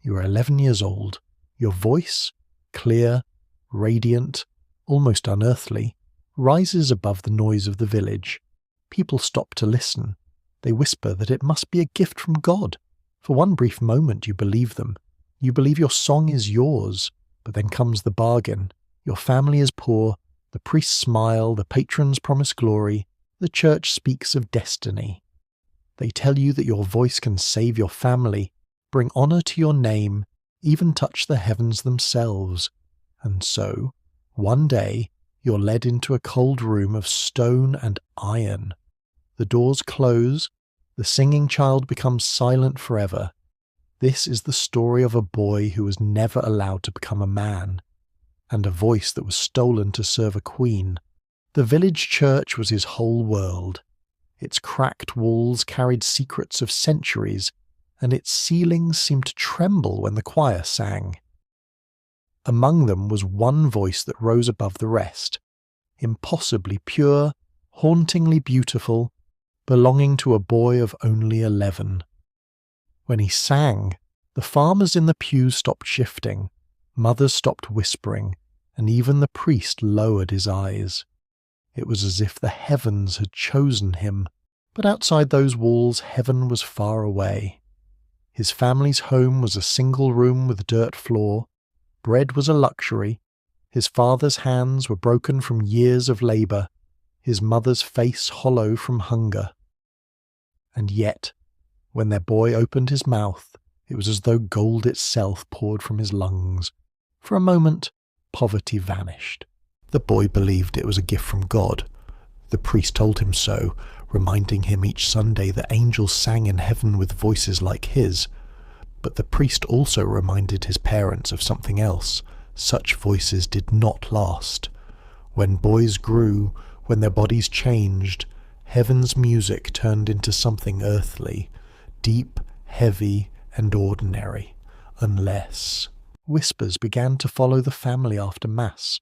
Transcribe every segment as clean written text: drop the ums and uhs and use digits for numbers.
You are 11 years old. Your voice, clear, radiant, almost unearthly, rises above the noise of the village. People stop to listen. They whisper that it must be a gift from God. For one brief moment you believe them. You believe your song is yours, but then comes the bargain. Your family is poor, the priests smile, the patrons promise glory, the church speaks of destiny. They tell you that your voice can save your family, bring honor to your name, even touch the heavens themselves. And so, one day, you're led into a cold room of stone and iron. The doors close, the singing child becomes silent forever. This is the story of a boy who was never allowed to become a man, and a voice that was stolen to serve a queen. The village church was his whole world. Its cracked walls carried secrets of centuries, and its ceilings seemed to tremble when the choir sang. Among them was one voice that rose above the rest, impossibly pure, hauntingly beautiful, belonging to a boy of only 11. When he sang, the farmers in the pews stopped shifting, mothers stopped whispering, and even the priest lowered his eyes. It was as if the heavens had chosen him, but outside those walls heaven was far away. His family's home was a single room with dirt floor. Bread was a luxury. His father's hands were broken from years of labour, his mother's face hollow from hunger. And yet, when their boy opened his mouth, it was as though gold itself poured from his lungs. For a moment, poverty vanished. The boy believed it was a gift from God. The priest told him so, reminding him each Sunday that angels sang in heaven with voices like his. But the priest also reminded his parents of something else. Such voices did not last. When boys grew, when their bodies changed, heaven's music turned into something earthly, deep, heavy, and ordinary, unless... Whispers began to follow the family after Mass.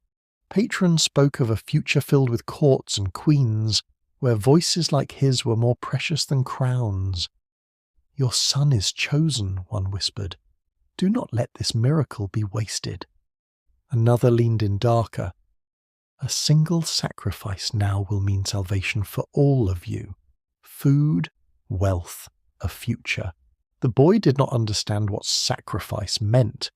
Patrons spoke of a future filled with courts and queens, where voices like his were more precious than crowns. "Your son is chosen," one whispered. "Do not let this miracle be wasted." Another leaned in darker. "A single sacrifice now will mean salvation for all of you. Food, wealth, a future." The boy did not understand what sacrifice meant.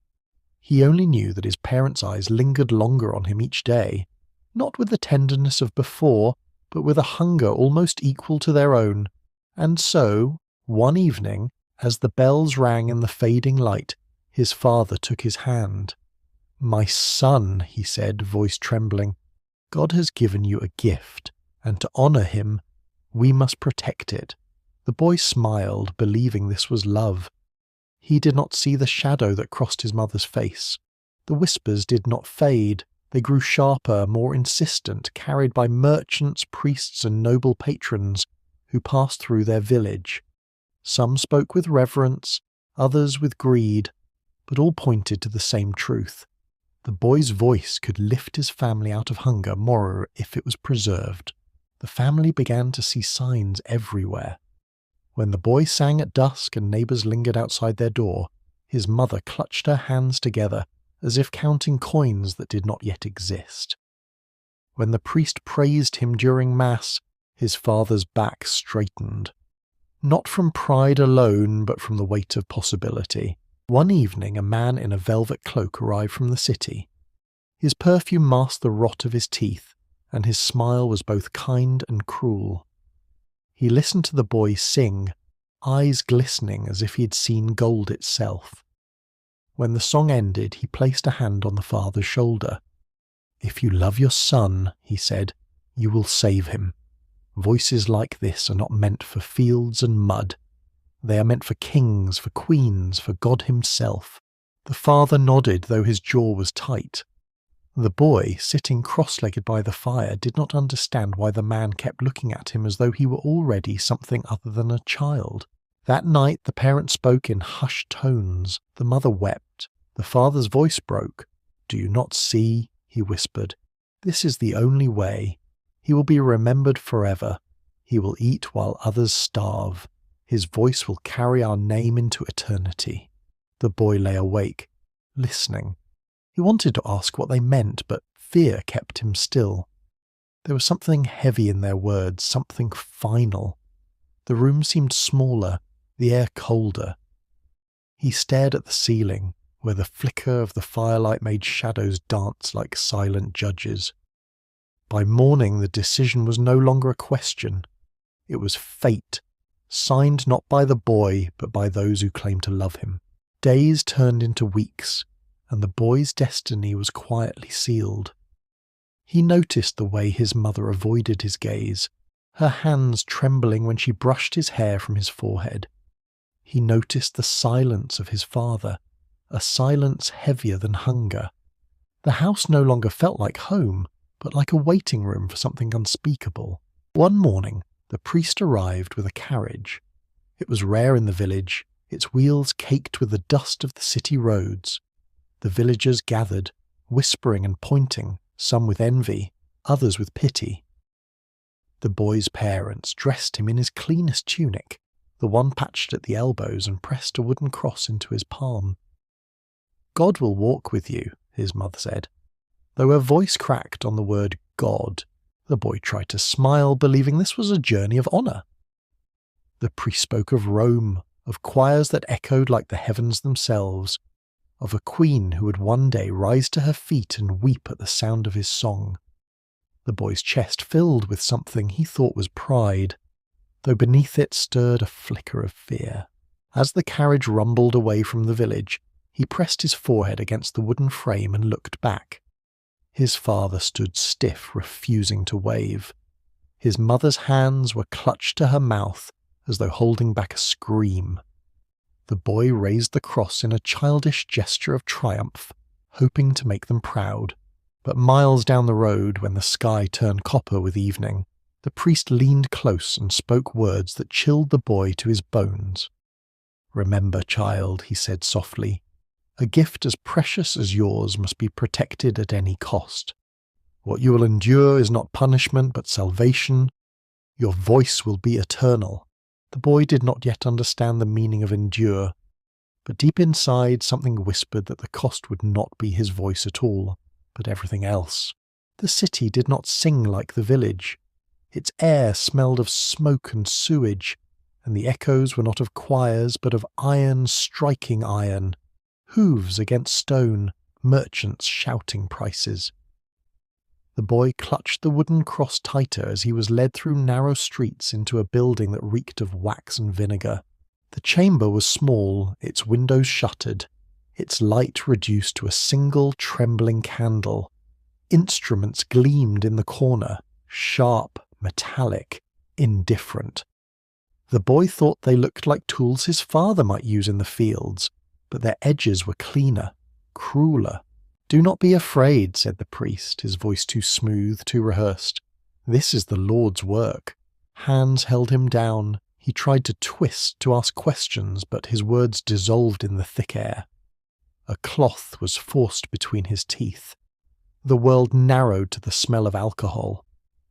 He only knew that his parents' eyes lingered longer on him each day, not with the tenderness of before, but with a hunger almost equal to their own. And so, one evening, as the bells rang in the fading light, his father took his hand. "My son," he said, voice trembling, "God has given you a gift, and to honour him, we must protect it." The boy smiled, believing this was love. He did not see the shadow that crossed his mother's face. The whispers did not fade. They grew sharper, more insistent, carried by merchants, priests, and noble patrons who passed through their village. Some spoke with reverence, others with greed, but all pointed to the same truth. The boy's voice could lift his family out of hunger more if it was preserved. The family began to see signs everywhere. When the boy sang at dusk and neighbours lingered outside their door, his mother clutched her hands together as if counting coins that did not yet exist. When the priest praised him during Mass, his father's back straightened. Not from pride alone, but from the weight of possibility. One evening a man in a velvet cloak arrived from the city. His perfume masked the rot of his teeth, and his smile was both kind and cruel. He listened to the boy sing, eyes glistening as if he had seen gold itself. When the song ended, he placed a hand on the father's shoulder. "If you love your son," he said, "you will save him. Voices like this are not meant for fields and mud. They are meant for kings, for queens, for God himself." The father nodded, though his jaw was tight. The boy, sitting cross-legged by the fire, did not understand why the man kept looking at him as though he were already something other than a child. That night the parents spoke in hushed tones. The mother wept. The father's voice broke. "Do you not see?" he whispered. "This is the only way. He will be remembered forever. He will eat while others starve. His voice will carry our name into eternity." The boy lay awake, listening. He wanted to ask what they meant, but fear kept him still. There was something heavy in their words, something final. The room seemed smaller, the air colder. He stared at the ceiling, where the flicker of the firelight made shadows dance like silent judges. By morning, the decision was no longer a question. It was fate, signed not by the boy, but by those who claimed to love him. Days turned into weeks, and the boy's destiny was quietly sealed. He noticed the way his mother avoided his gaze, her hands trembling when she brushed his hair from his forehead. He noticed the silence of his father, a silence heavier than hunger. The house no longer felt like home, but like a waiting room for something unspeakable. One morning, the priest arrived with a carriage. It was rare in the village, its wheels caked with the dust of the city roads. The villagers gathered, whispering and pointing, some with envy, others with pity. The boy's parents dressed him in his cleanest tunic, the one patched at the elbows, and pressed a wooden cross into his palm. "God will walk with you," his mother said. Though her voice cracked on the word God, the boy tried to smile, believing this was a journey of honour. The priest spoke of Rome, of choirs that echoed like the heavens themselves, of a queen who would one day rise to her feet and weep at the sound of his song. The boy's chest filled with something he thought was pride, though beneath it stirred a flicker of fear. As the carriage rumbled away from the village, he pressed his forehead against the wooden frame and looked back. His father stood stiff, refusing to wave. His mother's hands were clutched to her mouth as though holding back a scream. The boy raised the cross in a childish gesture of triumph, hoping to make them proud. But miles down the road, when the sky turned copper with evening, the priest leaned close and spoke words that chilled the boy to his bones. "Remember, child," he said softly, "a gift as precious as yours must be protected at any cost. What you will endure is not punishment but salvation. Your voice will be eternal." The boy did not yet understand the meaning of endure, but deep inside something whispered that the cost would not be his voice at all, but everything else. The city did not sing like the village. Its air smelled of smoke and sewage, and the echoes were not of choirs but of iron striking iron, hooves against stone, merchants shouting prices. The boy clutched the wooden cross tighter as he was led through narrow streets into a building that reeked of wax and vinegar. The chamber was small, its windows shuttered, its light reduced to a single trembling candle. Instruments gleamed in the corner, sharp, metallic, indifferent. The boy thought they looked like tools his father might use in the fields, but their edges were cleaner, crueler. "Do not be afraid," said the priest, his voice too smooth, too rehearsed. "This is the Lord's work." Hands held him down. He tried to twist, to ask questions, but his words dissolved in the thick air. A cloth was forced between his teeth. The world narrowed to the smell of alcohol,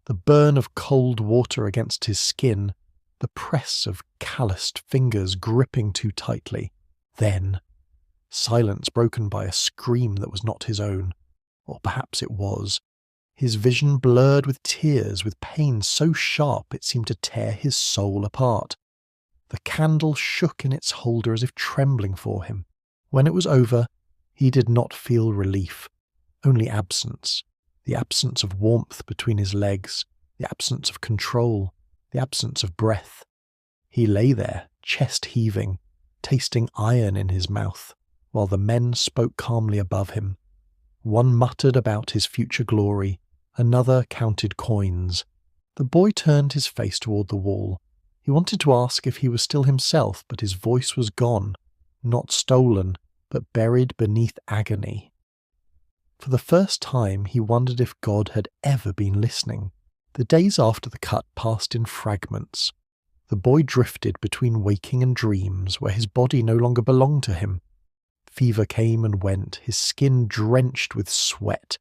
the burn of cold water against his skin, the press of calloused fingers gripping too tightly. Then silence broken by a scream that was not his own. Or perhaps it was. His vision blurred with tears, with pain so sharp it seemed to tear his soul apart. The candle shook in its holder as if trembling for him. When it was over, he did not feel relief, only absence. The absence of warmth between his legs, the absence of control, the absence of breath. He lay there, chest heaving, tasting iron in his mouth, while the men spoke calmly above him. One muttered about his future glory, another counted coins. The boy turned his face toward the wall. He wanted to ask if he was still himself, but his voice was gone, not stolen, but buried beneath agony. For the first time he wondered if God had ever been listening. The days after the cut passed in fragments. The boy drifted between waking and dreams, where his body no longer belonged to him. Fever came and went, his skin drenched with sweat.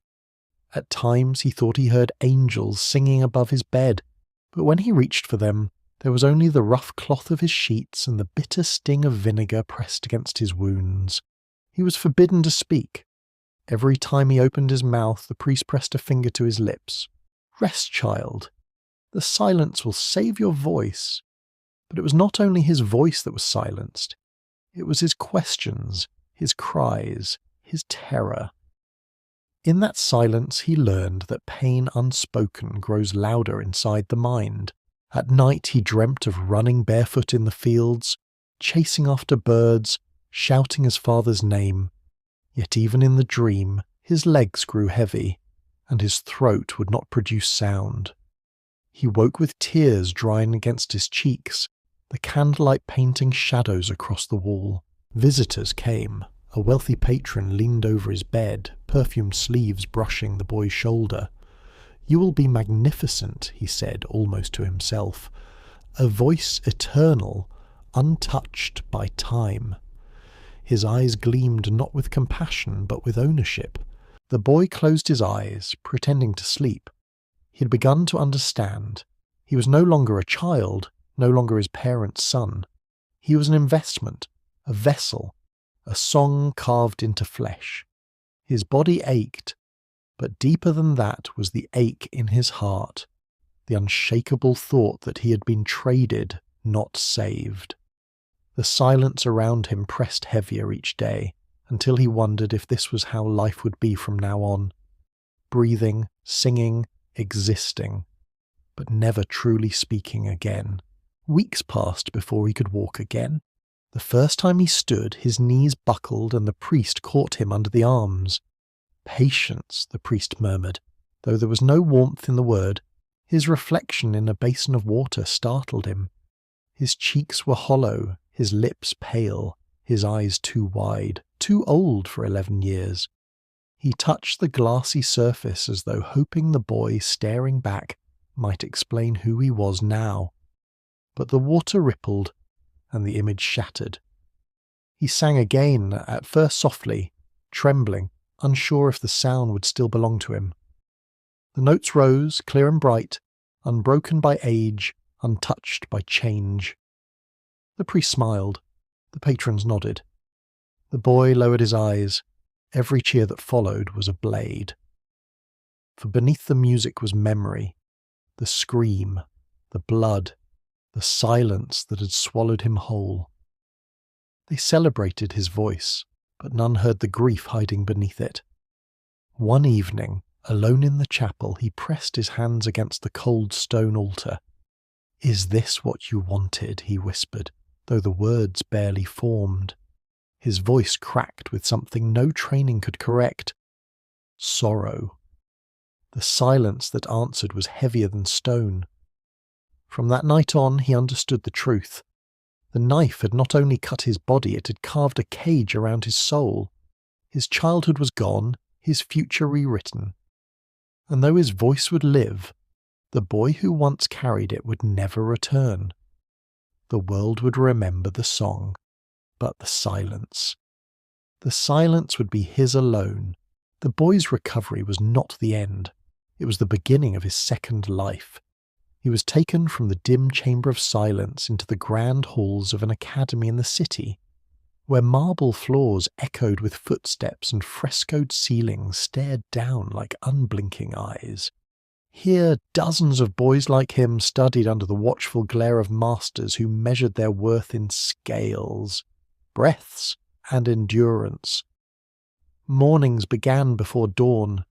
At times he thought he heard angels singing above his bed, but when he reached for them, There was only the rough cloth of his sheets and the bitter sting of vinegar pressed against his wounds. He was forbidden to speak. Every time he opened his mouth, the priest pressed a finger to his lips. "Rest, child. The silence will save your voice." But it was not only his voice that was silenced. It was his questions, his cries, his terror. In that silence he learned that pain unspoken grows louder inside the mind. At night he dreamt of running barefoot in the fields, chasing after birds, shouting his father's name. Yet even in the dream, his legs grew heavy, and his throat would not produce sound. He woke with tears drying against his cheeks, the candlelight painting shadows across the wall. Visitors came. A wealthy patron leaned over his bed, perfumed sleeves brushing the boy's shoulder. "You will be magnificent," he said, almost to himself. A voice eternal, untouched by time. His eyes gleamed not with compassion, but with ownership. The boy closed his eyes, pretending to sleep. He had begun to understand. He was no longer a child, no longer his parents' son. He was an investment, a vessel, a song carved into flesh. His body ached, but deeper than that was the ache in his heart, the unshakable thought that he had been traded, not saved. The silence around him pressed heavier each day, until he wondered if this was how life would be from now on. Breathing, singing, existing, but never truly speaking again. Weeks passed before he could walk again. The first time he stood, his knees buckled and the priest caught him under the arms. "Patience," the priest murmured, though there was no warmth in the word. His reflection in a basin of water startled him. His cheeks were hollow, his lips pale, his eyes too wide, too old for 11 years. He touched the glassy surface as though hoping the boy staring back might explain who he was now. But the water rippled, and the image shattered. He sang again, at first softly, trembling, unsure if the sound would still belong to him. The notes rose, clear and bright, unbroken by age, untouched by change. The priest smiled. The patrons nodded. The boy lowered his eyes. Every cheer that followed was a blade. For beneath the music was memory, the scream, the blood, the silence that had swallowed him whole. They celebrated his voice, but none heard the grief hiding beneath it. One evening, alone in the chapel, he pressed his hands against the cold stone altar. "Is this what you wanted?" he whispered, though the words barely formed. His voice cracked with something no training could correct. Sorrow. The silence that answered was heavier than stone. From that night on, he understood the truth. The knife had not only cut his body, it had carved a cage around his soul. His childhood was gone, his future rewritten. And though his voice would live, the boy who once carried it would never return. The world would remember the song, but the silence. The silence would be his alone. The boy's recovery was not the end. It was the beginning of his second life. He was taken from the dim chamber of silence into the grand halls of an academy in the city, where marble floors echoed with footsteps and frescoed ceilings stared down like unblinking eyes. Here dozens of boys like him studied under the watchful glare of masters who measured their worth in scales, breaths, and endurance. Mornings began before dawn.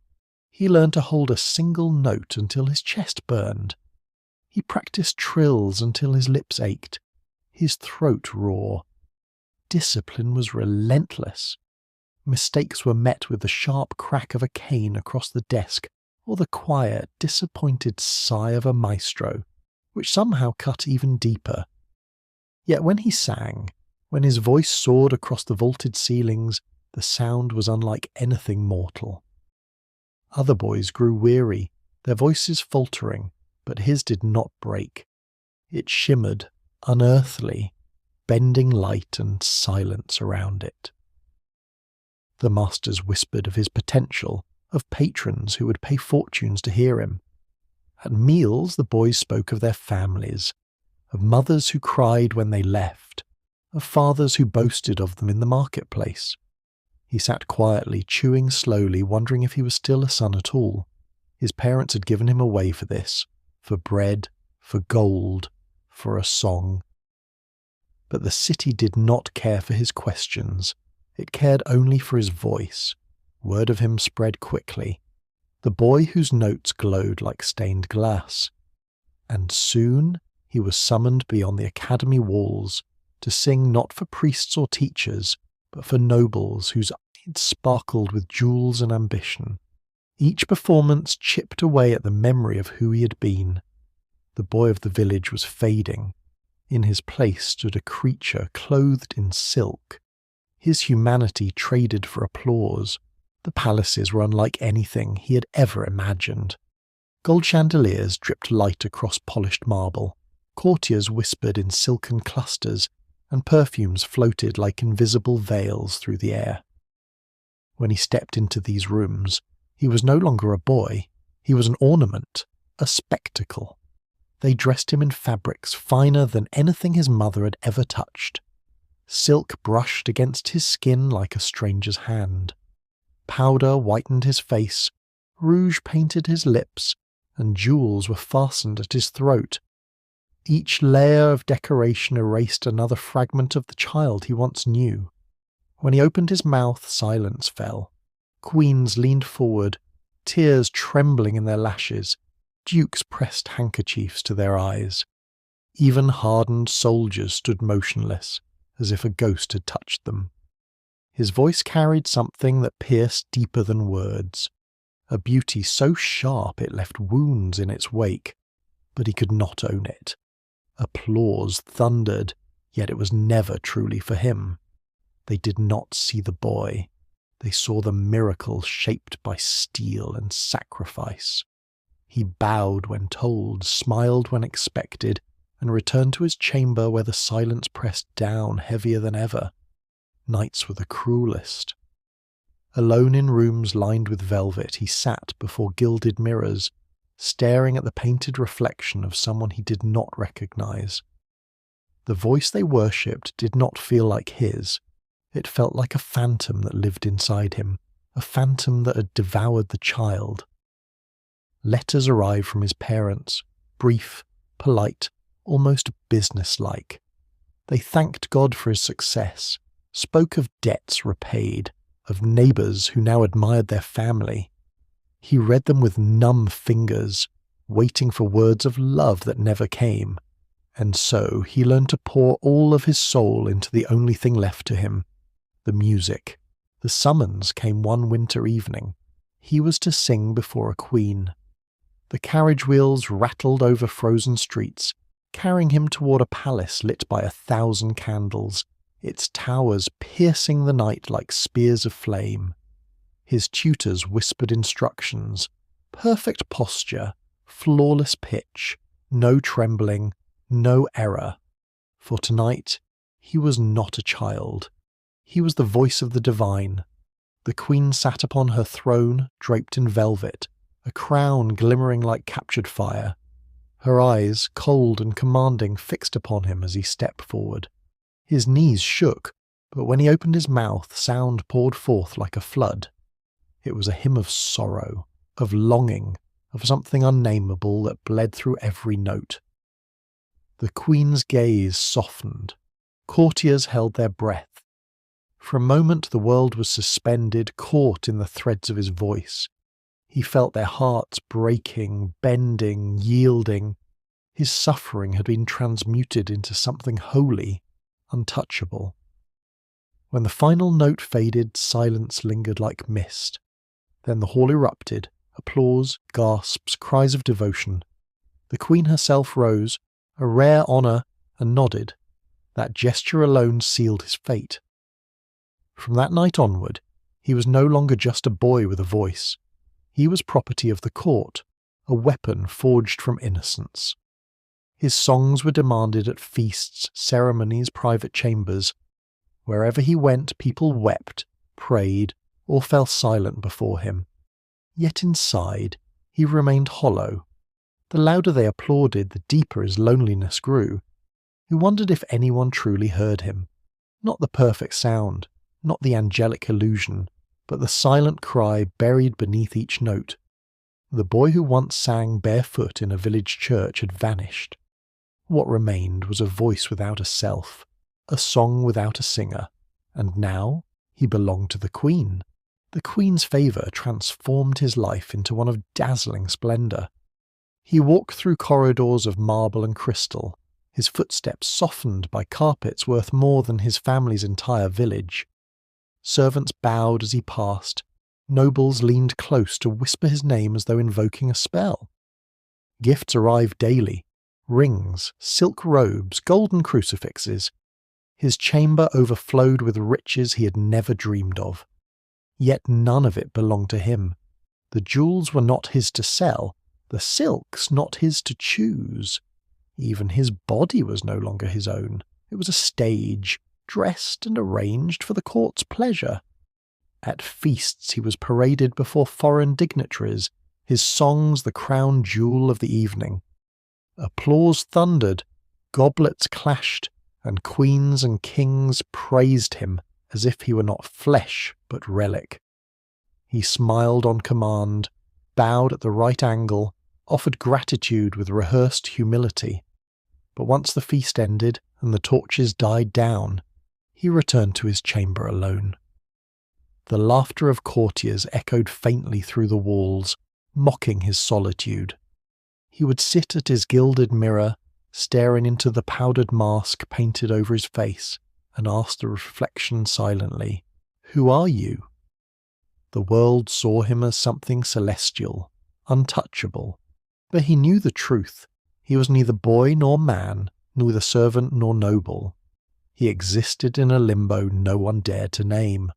He learned to hold a single note until his chest burned. He practiced trills until his lips ached, his throat raw. Discipline was relentless. Mistakes were met with the sharp crack of a cane across the desk or the quiet, disappointed sigh of a maestro, which somehow cut even deeper. Yet when he sang, when his voice soared across the vaulted ceilings, the sound was unlike anything mortal. Other boys grew weary, their voices faltering, but his did not break. It shimmered, unearthly, bending light and silence around it. The masters whispered of his potential, of patrons who would pay fortunes to hear him. At meals the boys spoke of their families, of mothers who cried when they left, of fathers who boasted of them in the marketplace. He sat quietly, chewing slowly, wondering if he was still a son at all. His parents had given him away for this, for bread, for gold, for a song. But the city did not care for his questions. It cared only for his voice. Word of him spread quickly. The boy whose notes glowed like stained glass. And soon he was summoned beyond the academy walls to sing not for priests or teachers, but for nobles whose eyes sparkled with jewels and ambition. Each performance chipped away at the memory of who he had been. The boy of the village was fading. In his place stood a creature clothed in silk. His humanity traded for applause. The palaces were unlike anything he had ever imagined. Gold chandeliers dripped light across polished marble. Courtiers whispered in silken clusters, and perfumes floated like invisible veils through the air. When he stepped into these rooms, he was no longer a boy. He was an ornament, a spectacle. They dressed him in fabrics finer than anything his mother had ever touched. Silk brushed against his skin like a stranger's hand. Powder whitened his face, rouge painted his lips, and jewels were fastened at his throat. Each layer of decoration erased another fragment of the child he once knew. When he opened his mouth, silence fell. Queens leaned forward, tears trembling in their lashes. Dukes pressed handkerchiefs to their eyes. Even hardened soldiers stood motionless, as if a ghost had touched them. His voice carried something that pierced deeper than words, a beauty so sharp it left wounds in its wake, but he could not own it. Applause thundered, yet it was never truly for him. They did not see the boy. They saw the miracle shaped by steel and sacrifice. He bowed when told, smiled when expected, and returned to his chamber where the silence pressed down heavier than ever. Nights were the cruelest. Alone in rooms lined with velvet, he sat before gilded mirrors, staring at the painted reflection of someone he did not recognize. The voice they worshipped did not feel like his. It felt like a phantom that lived inside him, a phantom that had devoured the child. Letters arrived from his parents, brief, polite, almost businesslike. They thanked God for his success, spoke of debts repaid, of neighbours who now admired their family. He read them with numb fingers, waiting for words of love that never came, and so he learned to pour all of his soul into the only thing left to him, the music. The summons came one winter evening. He was to sing before a queen. The carriage wheels rattled over frozen streets, carrying him toward a palace lit by 1,000 candles, its towers piercing the night like spears of flame. His tutors whispered instructions, perfect posture, flawless pitch, no trembling, no error. For tonight, he was not a child. He was the voice of the divine. The queen sat upon her throne, draped in velvet, a crown glimmering like captured fire. Her eyes, cold and commanding, fixed upon him as he stepped forward. His knees shook, but when he opened his mouth, sound poured forth like a flood. It was a hymn of sorrow, of longing, of something unnameable that bled through every note. The queen's gaze softened. Courtiers held their breath. For a moment the world was suspended, caught in the threads of his voice. He felt their hearts breaking, bending, yielding. His suffering had been transmuted into something holy, untouchable. When the final note faded, silence lingered like mist. Then the hall erupted, applause, gasps, cries of devotion. The queen herself rose, a rare honour, and nodded. That gesture alone sealed his fate. From that night onward, he was no longer just a boy with a voice. He was property of the court, a weapon forged from innocence. His songs were demanded at feasts, ceremonies, private chambers. Wherever he went, people wept, prayed, or fell silent before him. Yet inside, he remained hollow. The louder they applauded, the deeper his loneliness grew. He wondered if anyone truly heard him. Not the perfect sound, not the angelic illusion, but the silent cry buried beneath each note. The boy who once sang barefoot in a village church had vanished. What remained was a voice without a self, a song without a singer, and now he belonged to the Queen. The Queen's favour transformed his life into one of dazzling splendour. He walked through corridors of marble and crystal, his footsteps softened by carpets worth more than his family's entire village. Servants bowed as he passed. Nobles leaned close to whisper his name as though invoking a spell. Gifts arrived daily: rings, silk robes, golden crucifixes. His chamber overflowed with riches he had never dreamed of. Yet none of it belonged to him. The jewels were not his to sell, the silks not his to choose. Even his body was no longer his own. It was a stage, dressed and arranged for the court's pleasure. At feasts he was paraded before foreign dignitaries, his songs the crown jewel of the evening. Applause thundered, goblets clashed, and queens and kings praised him as if he were not flesh but relic. He smiled on command, bowed at the right angle, offered gratitude with rehearsed humility. But once the feast ended and the torches died down, he returned to his chamber alone. The laughter of courtiers echoed faintly through the walls, mocking his solitude. He would sit at his gilded mirror, staring into the powdered mask painted over his face, and ask the reflection silently, "Who are you?" The world saw him as something celestial, untouchable, but he knew the truth. He was neither boy nor man, neither servant nor noble. He existed in a limbo no one dared to name.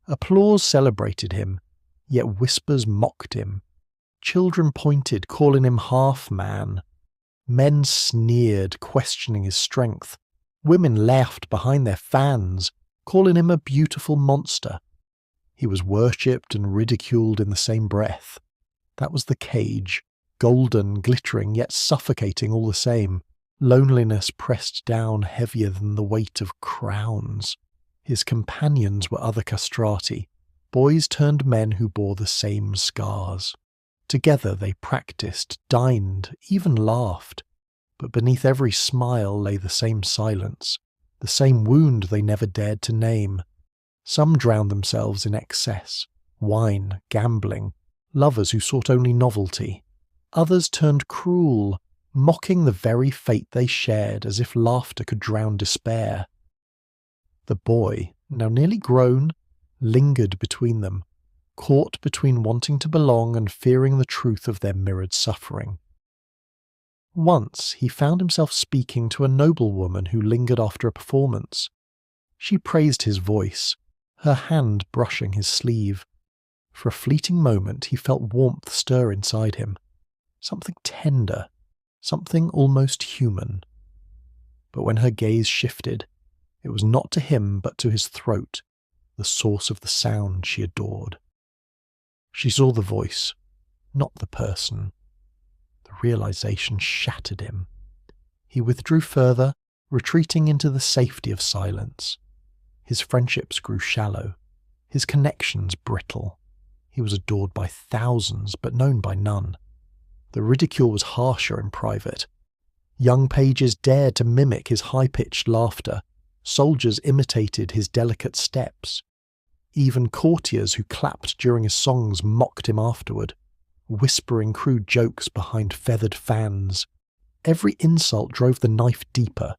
Applause celebrated him, yet whispers mocked him. Children pointed, calling him half-man. Men sneered, questioning his strength. Women laughed behind their fans, calling him a beautiful monster. He was worshipped and ridiculed in the same breath. That was the cage, golden, glittering, yet suffocating all the same. Loneliness pressed down heavier than the weight of crowns. His companions were other castrati, boys turned men who bore the same scars. Together they practiced, dined, even laughed. But beneath every smile lay the same silence, the same wound they never dared to name. Some drowned themselves in excess, wine, gambling, lovers who sought only novelty. Others turned cruel, mocking the very fate they shared as if laughter could drown despair. The boy, now nearly grown, lingered between them, caught between wanting to belong and fearing the truth of their mirrored suffering. Once he found himself speaking to a noblewoman who lingered after a performance. She praised his voice, her hand brushing his sleeve. For a fleeting moment he felt warmth stir inside him, something tender, something almost human. But when her gaze shifted, it was not to him but to his throat, the source of the sound she adored. She saw the voice, not the person. The realization shattered him. He withdrew further, retreating into the safety of silence. His friendships grew shallow, his connections brittle. He was adored by thousands, but known by none. The ridicule was harsher in private. Young pages dared to mimic his high-pitched laughter. Soldiers imitated his delicate steps. Even courtiers who clapped during his songs mocked him afterward, whispering crude jokes behind feathered fans. Every insult drove the knife deeper.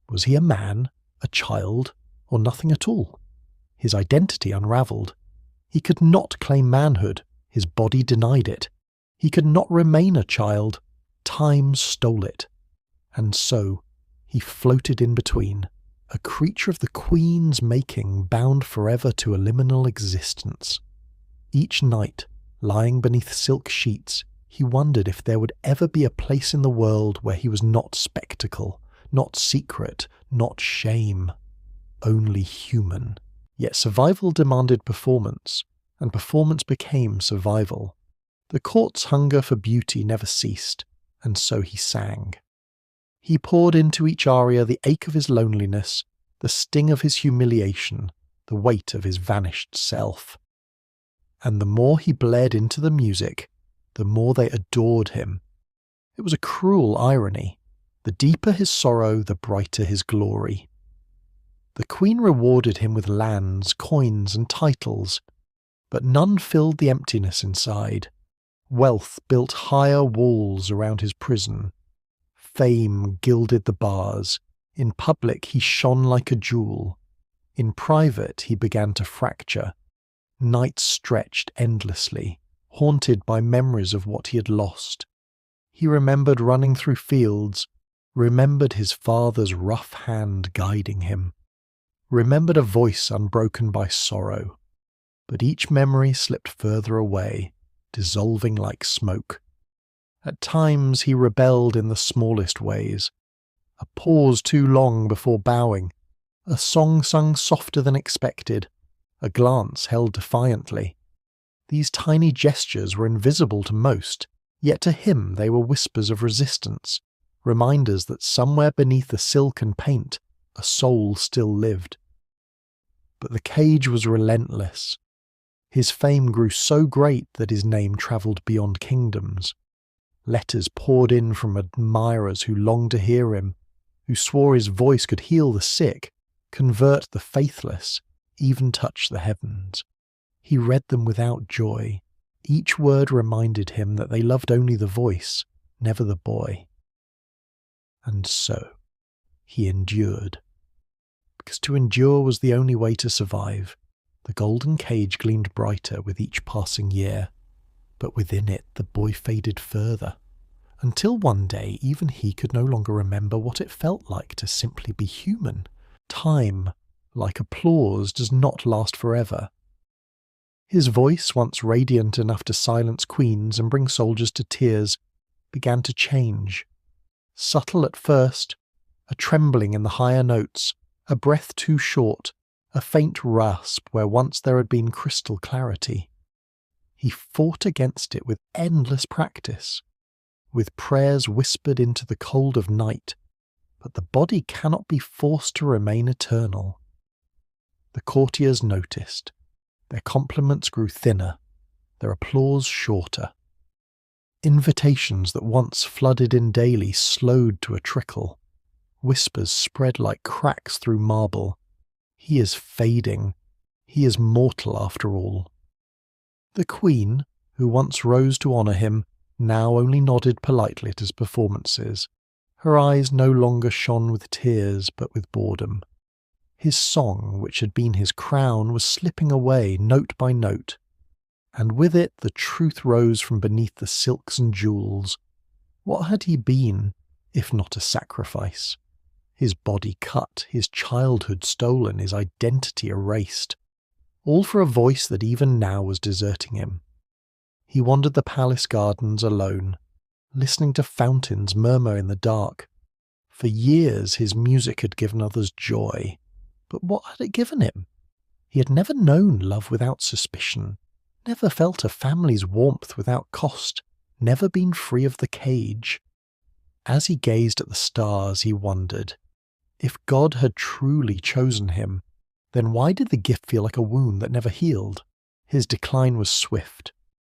Was he a man, a child, or nothing at all? His identity unravelled. He could not claim manhood. His body denied it. He could not remain a child. Time stole it. And so he floated in between, a creature of the Queen's making, bound forever to a liminal existence. Each night, lying beneath silk sheets, he wondered if there would ever be a place in the world where he was not spectacle, not secret, not shame, only human. Yet survival demanded performance, and performance became survival. The court's hunger for beauty never ceased, and so he sang. He poured into each aria the ache of his loneliness, the sting of his humiliation, the weight of his vanished self. And the more he bled into the music, the more they adored him. It was a cruel irony. The deeper his sorrow, the brighter his glory. The Queen rewarded him with lands, coins, and titles, but none filled the emptiness inside. Wealth built higher walls around his prison. Fame gilded the bars. In public he shone like a jewel. In private he began to fracture. Nights stretched endlessly, haunted by memories of what he had lost. He remembered running through fields, remembered his father's rough hand guiding him, remembered a voice unbroken by sorrow. But each memory slipped further away, dissolving like smoke. At times he rebelled in the smallest ways. A pause too long before bowing, a song sung softer than expected, a glance held defiantly. These tiny gestures were invisible to most, yet to him they were whispers of resistance, reminders that somewhere beneath the silk and paint a soul still lived. But the cage was relentless. His fame grew so great that his name travelled beyond kingdoms. Letters poured in from admirers who longed to hear him, who swore his voice could heal the sick, convert the faithless, even touch the heavens. He read them without joy. Each word reminded him that they loved only the voice, never the boy. And so, he endured. Because to endure was the only way to survive. The golden cage gleamed brighter with each passing year, but within it the boy faded further, until one day even he could no longer remember what it felt like to simply be human. Time, like applause, does not last forever. His voice, once radiant enough to silence queens and bring soldiers to tears, began to change. Subtle at first, a trembling in the higher notes, a breath too short, a faint rasp where once there had been crystal clarity. He fought against it with endless practice, with prayers whispered into the cold of night, but the body cannot be forced to remain eternal. The courtiers noticed. Their compliments grew thinner, their applause shorter. Invitations that once flooded in daily slowed to a trickle. Whispers spread like cracks through marble. He is fading. He is mortal after all. The Queen, who once rose to honour him, now only nodded politely at his performances. Her eyes no longer shone with tears, but with boredom. His song, which had been his crown, was slipping away note by note, and with it the truth rose from beneath the silks and jewels. What had he been, if not a sacrifice? His body cut, his childhood stolen, his identity erased. All for a voice that even now was deserting him. He wandered the palace gardens alone, listening to fountains murmur in the dark. For years his music had given others joy. But what had it given him? He had never known love without suspicion, never felt a family's warmth without cost, never been free of the cage. As he gazed at the stars, he wondered, if God had truly chosen him, then why did the gift feel like a wound that never healed? His decline was swift.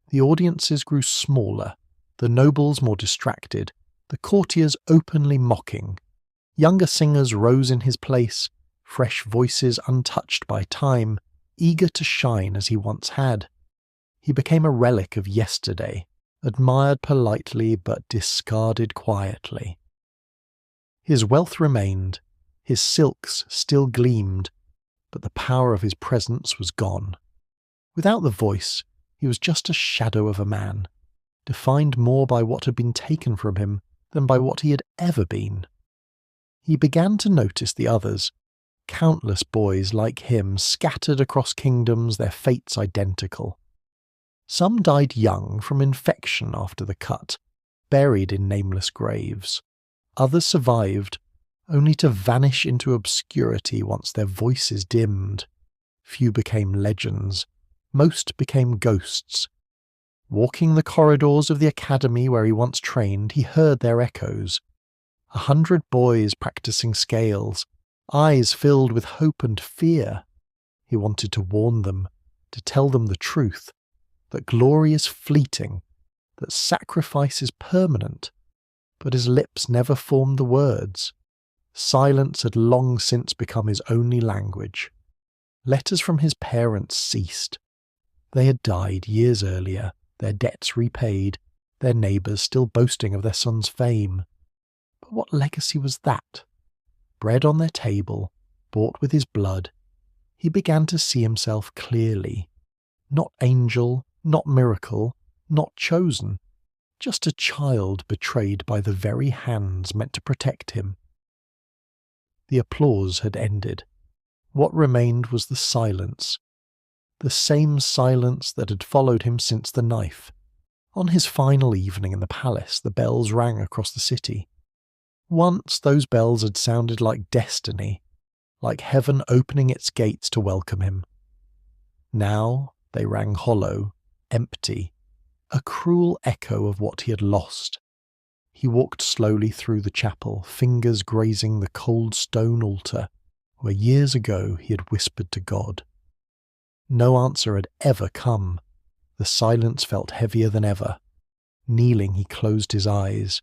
The audiences grew smaller, the nobles more distracted, the courtiers openly mocking. Younger singers rose in his place, fresh voices untouched by time, eager to shine as he once had. He became a relic of yesterday, admired politely but discarded quietly. His wealth remained, his silks still gleamed, but the power of his presence was gone. Without the voice, he was just a shadow of a man, defined more by what had been taken from him than by what he had ever been. He began to notice the others, countless boys like him scattered across kingdoms, their fates identical. Some died young from infection after the cut, buried in nameless graves. Others survived, only to vanish into obscurity once their voices dimmed. Few became legends, most became ghosts. Walking the corridors of the academy where he once trained, he heard their echoes. 100 boys practicing scales, eyes filled with hope and fear. He wanted to warn them, to tell them the truth, that glory is fleeting, that sacrifice is permanent. But his lips never formed the words. Silence had long since become his only language. Letters from his parents ceased. They had died years earlier, their debts repaid, their neighbours still boasting of their son's fame. But what legacy was that? Bread on their table, bought with his blood. He began to see himself clearly. Not angel, not miracle, not chosen. Just a child betrayed by the very hands meant to protect him. The applause had ended. What remained was the silence. The same silence that had followed him since the knife. On his final evening in the palace, the bells rang across the city. Once those bells had sounded like destiny, like heaven opening its gates to welcome him. Now they rang hollow, empty, a cruel echo of what he had lost. He walked slowly through the chapel, fingers grazing the cold stone altar, where years ago he had whispered to God. No answer had ever come. The silence felt heavier than ever. Kneeling, he closed his eyes.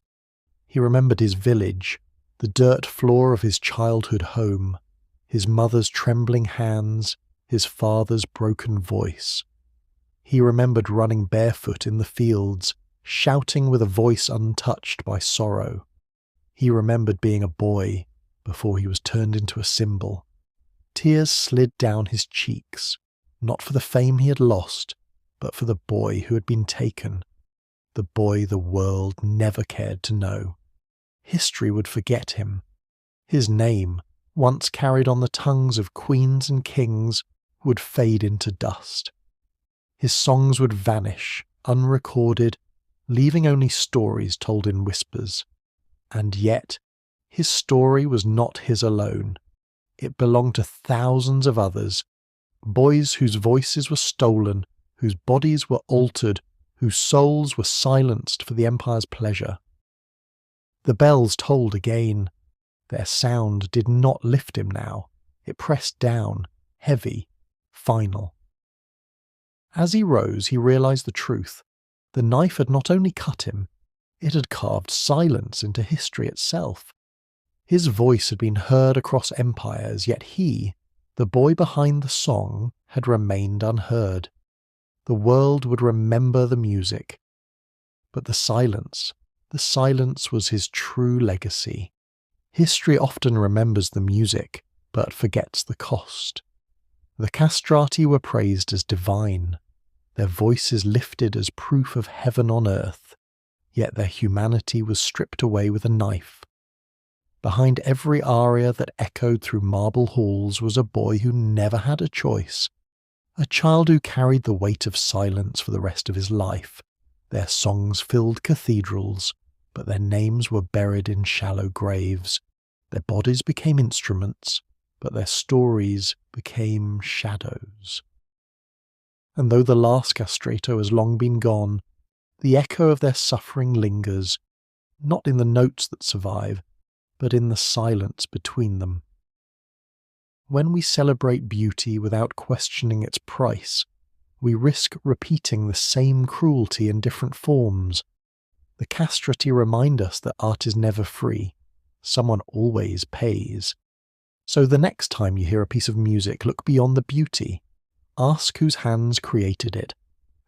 He remembered his village, the dirt floor of his childhood home, his mother's trembling hands, his father's broken voice. He remembered running barefoot in the fields, shouting with a voice untouched by sorrow. He remembered being a boy before he was turned into a symbol. Tears slid down his cheeks, not for the fame he had lost, but for the boy who had been taken, the boy the world never cared to know. History would forget him. His name, once carried on the tongues of queens and kings, would fade into dust. His songs would vanish, unrecorded, leaving only stories told in whispers. And yet, his story was not his alone. It belonged to thousands of others, boys whose voices were stolen, whose bodies were altered, whose souls were silenced for the Empire's pleasure. The bells tolled again. Their sound did not lift him now. It pressed down, heavy, final. As he rose, he realized the truth. The knife had not only cut him, it had carved silence into history itself. His voice had been heard across empires, yet he, the boy behind the song, had remained unheard. The world would remember the music. But the silence was his true legacy. History often remembers the music, but forgets the cost. The Castrati were praised as divine, their voices lifted as proof of heaven on earth, yet their humanity was stripped away with a knife. Behind every aria that echoed through marble halls was a boy who never had a choice, a child who carried the weight of silence for the rest of his life. Their songs filled cathedrals, but their names were buried in shallow graves. Their bodies became instruments, but their stories became shadows. And though the last castrato has long been gone, the echo of their suffering lingers, not in the notes that survive, but in the silence between them. When we celebrate beauty without questioning its price, we risk repeating the same cruelty in different forms. The castrati remind us that art is never free. Someone always pays. So the next time you hear a piece of music, look beyond the beauty. Ask whose hands created it,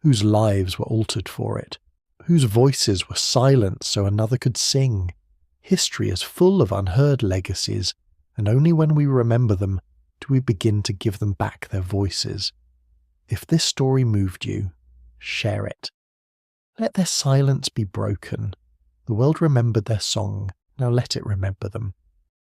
whose lives were altered for it, whose voices were silenced so another could sing. History is full of unheard legacies, and only when we remember them do we begin to give them back their voices. If this story moved you, share it. Let their silence be broken. The world remembered their song, now let it remember them.